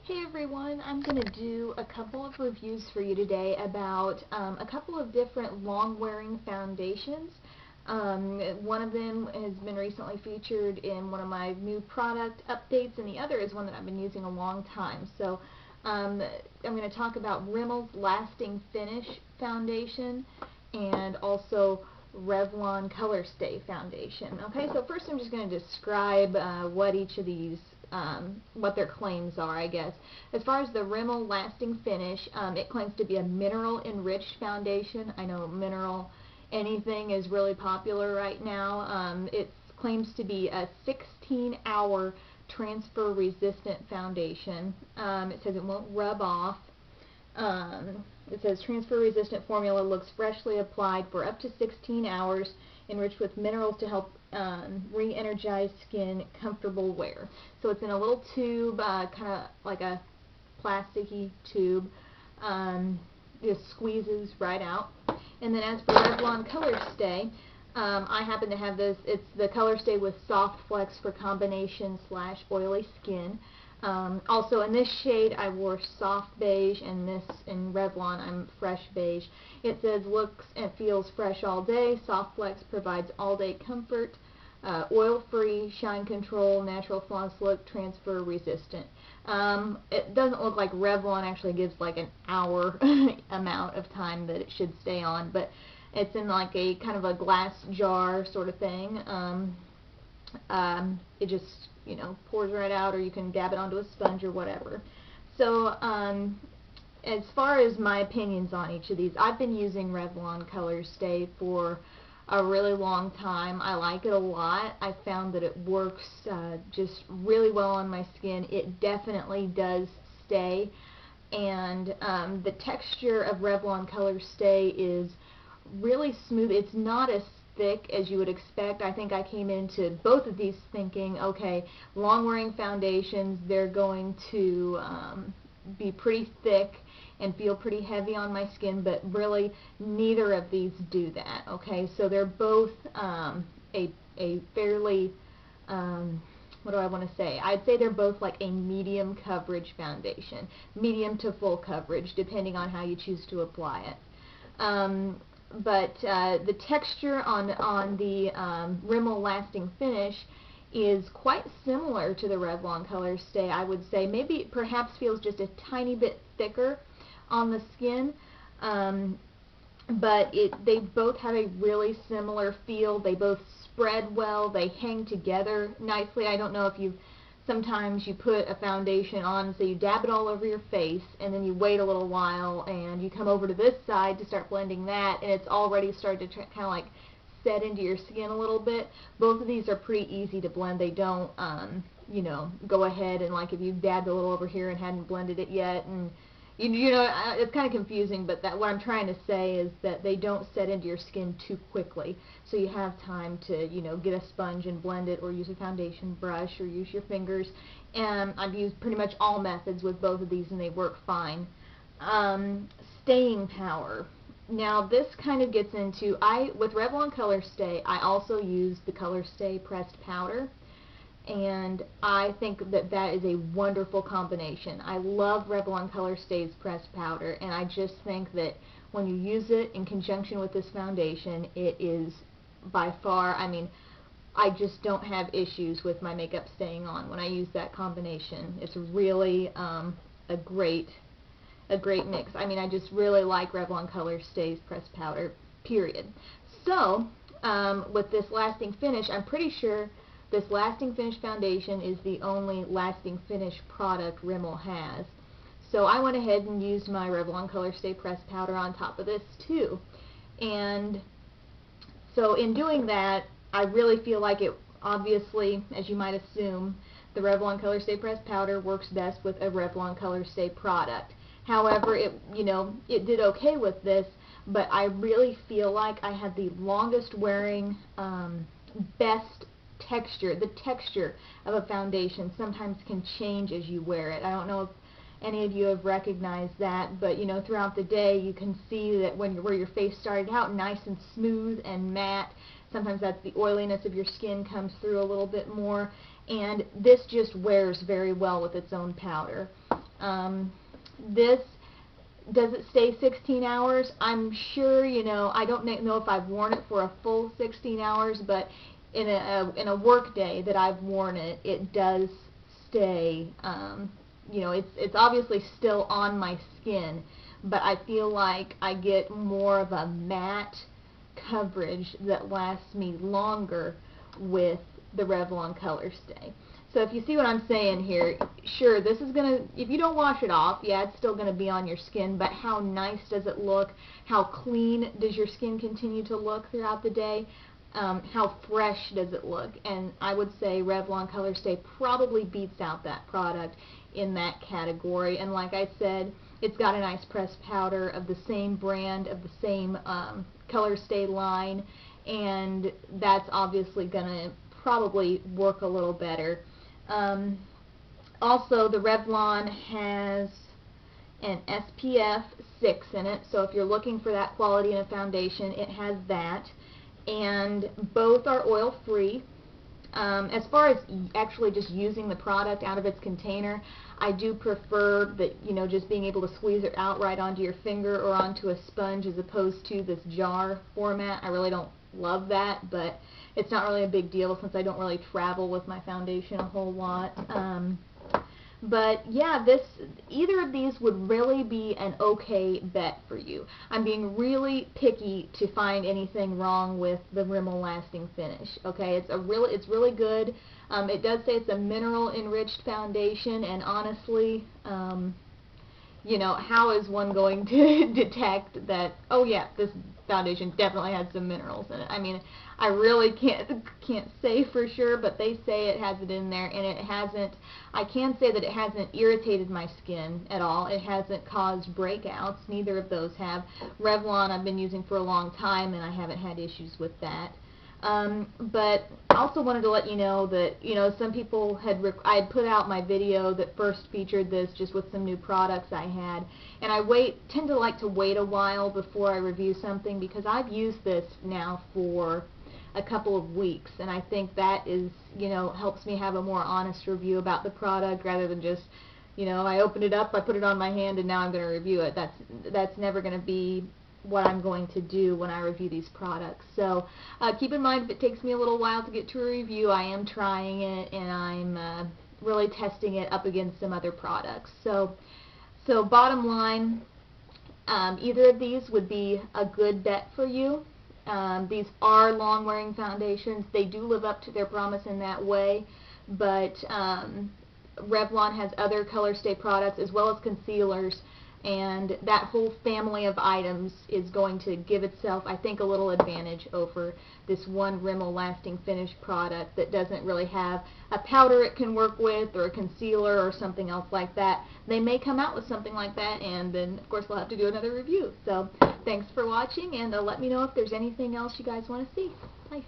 Hey everyone, I'm going to do a couple of reviews for you today about a couple of different long-wearing foundations. One of them has been recently featured in one of my new product updates, and the other is one that I've been using a long time. So I'm going to talk about Rimmel's Lasting Finish Foundation and also Revlon Colorstay Foundation. Okay, so first I'm just going to describe what each of these what their claims are, I guess. As far as the Rimmel Lasting Finish, it claims to be a mineral-enriched foundation. I know mineral anything is really popular right now. It claims to be a 16-hour transfer-resistant foundation. It says it won't rub off. It says transfer-resistant formula looks freshly applied for up to 16 hours, enriched with minerals to help re-energize skin, comfortable wear. So it's in a little tube, kind of like a plasticky tube. Just squeezes right out. And then as for Revlon Colorstay, I happen to have this. It's the Colorstay with Soft Flex for combination / oily skin. Also in this shade I wore soft beige, and this in Revlon I'm fresh beige. It says looks and feels fresh all day. Soft Flex provides all day comfort. Oil-free, shine control, natural flawless look, transfer resistant. It doesn't look like Revlon actually gives like an hour amount of time that it should stay on, but it's in like a kind of a glass jar sort of thing. It just, you know, pours right out, or you can dab it onto a sponge or whatever. So as far as my opinions on each of these, I've been using Revlon Colorstay for a really long time. I like it a lot. I found that it works just really well on my skin. It definitely does stay, and the texture of Revlon Colorstay is really smooth. It's not as thick as you would expect. I think I came into both of these thinking, okay, long-wearing foundations, they're going to be pretty thick and feel pretty heavy on my skin, but really neither of these do that. Okay, so they're both a fairly what do I want to say? I'd say they're both like a medium coverage foundation, medium to full coverage, depending on how you choose to apply it. But the texture on the Rimmel Lasting Finish is quite similar to the Revlon Colorstay, I would say. Maybe perhaps feels just a tiny bit thicker on the skin, but they both have a really similar feel. They both spread well. They hang together nicely. I don't know if sometimes you put a foundation on, so you dab it all over your face, and then you wait a little while, and you come over to this side to start blending that, and it's already started to kind of like set into your skin a little bit. Both of these are pretty easy to blend. They don't, you know, go ahead and like if you dabbed a little over here and hadn't blended it yet, and you know, it's kind of confusing, but what I'm trying to say is that they don't set into your skin too quickly, so you have time to, you know, get a sponge and blend it, or use a foundation brush, or use your fingers. And I've used pretty much all methods with both of these, and they work fine. Staying power. Now this kind of gets into, with Revlon Colorstay, I also use the Colorstay pressed powder, and I think that that is a wonderful combination. I love Revlon Colorstay's pressed powder, and I just think that when you use it in conjunction with this foundation, it is by far, I mean, I just don't have issues with my makeup staying on when I use that combination. It's really a great mix. I mean, I just really like Revlon Colorstay's pressed powder, period. So, with this Lasting Finish, I'm pretty sure this Lasting Finish foundation is the only Lasting Finish product Rimmel has. So I went ahead and used my Revlon Colorstay pressed powder on top of this too. And so in doing that, I really feel like it, obviously, as you might assume, the Revlon Colorstay pressed powder works best with a Revlon Colorstay product. However, it did okay with this, but I really feel like I had the longest wearing, best texture. The texture of a foundation sometimes can change as you wear it. I don't know if any of you have recognized that, but you know, throughout the day you can see that where your face started out nice and smooth and matte, sometimes that's the oiliness of your skin comes through a little bit more, and this just wears very well with its own powder. This, does it stay 16 hours? I'm sure, you know, I don't know if I've worn it for a full 16 hours, but in a work day that I've worn it, it does stay, you know, it's obviously still on my skin, but I feel like I get more of a matte coverage that lasts me longer with the Revlon Colorstay. So if you see what I'm saying here, sure, this is going to, if you don't wash it off, yeah, it's still going to be on your skin, but how nice does it look? How clean does your skin continue to look throughout the day? How fresh does it look? And I would say Revlon Colorstay probably beats out that product in that category. And like I said, it's got a nice pressed powder of the same brand, of the same Colorstay line, and that's obviously going to probably work a little better. Also, the Revlon has an SPF 6 in it, so if you're looking for that quality in a foundation, it has that. And both are oil-free. As far as actually just using the product out of its container, I do prefer that, you know, just being able to squeeze it out right onto your finger or onto a sponge as opposed to this jar format. I really don't love that, but it's not really a big deal since I don't really travel with my foundation a whole lot. But yeah, either of these would really be an okay bet for you. I'm being really picky to find anything wrong with the Rimmel Lasting Finish. Okay, it's really good. It does say it's a mineral enriched foundation, and honestly, you know, how is one going to detect that, oh yeah, this foundation definitely has some minerals in it? I mean, I really can't say for sure, but they say it has it in there, and it hasn't. I can say that it hasn't irritated my skin at all. It hasn't caused breakouts. Neither of those have. Revlon I've been using for a long time, and I haven't had issues with that. But I also wanted to let you know that, you know, some people I had put out my video that first featured this just with some new products I had, and I tend to like to wait a while before I review something because I've used this now for a couple of weeks, and I think that is, you know, helps me have a more honest review about the product rather than just, you know, I opened it up, I put it on my hand, and now I'm going to review it. That's never going to be what I'm going to do when I review these products. So keep in mind, if it takes me a little while to get to a review, I am trying it, and I'm really testing it up against some other products. So bottom line, either of these would be a good bet for you. These are long-wearing foundations. They do live up to their promise in that way, but Revlon has other Colorstay products as well as concealers, and that whole family of items is going to give itself, I think, a little advantage over this one Rimmel Lasting Finish product that doesn't really have a powder it can work with or a concealer or something else like that. They may come out with something like that, and then of course we'll have to do another review. So thanks for watching, and let me know if there's anything else you guys want to see. Bye.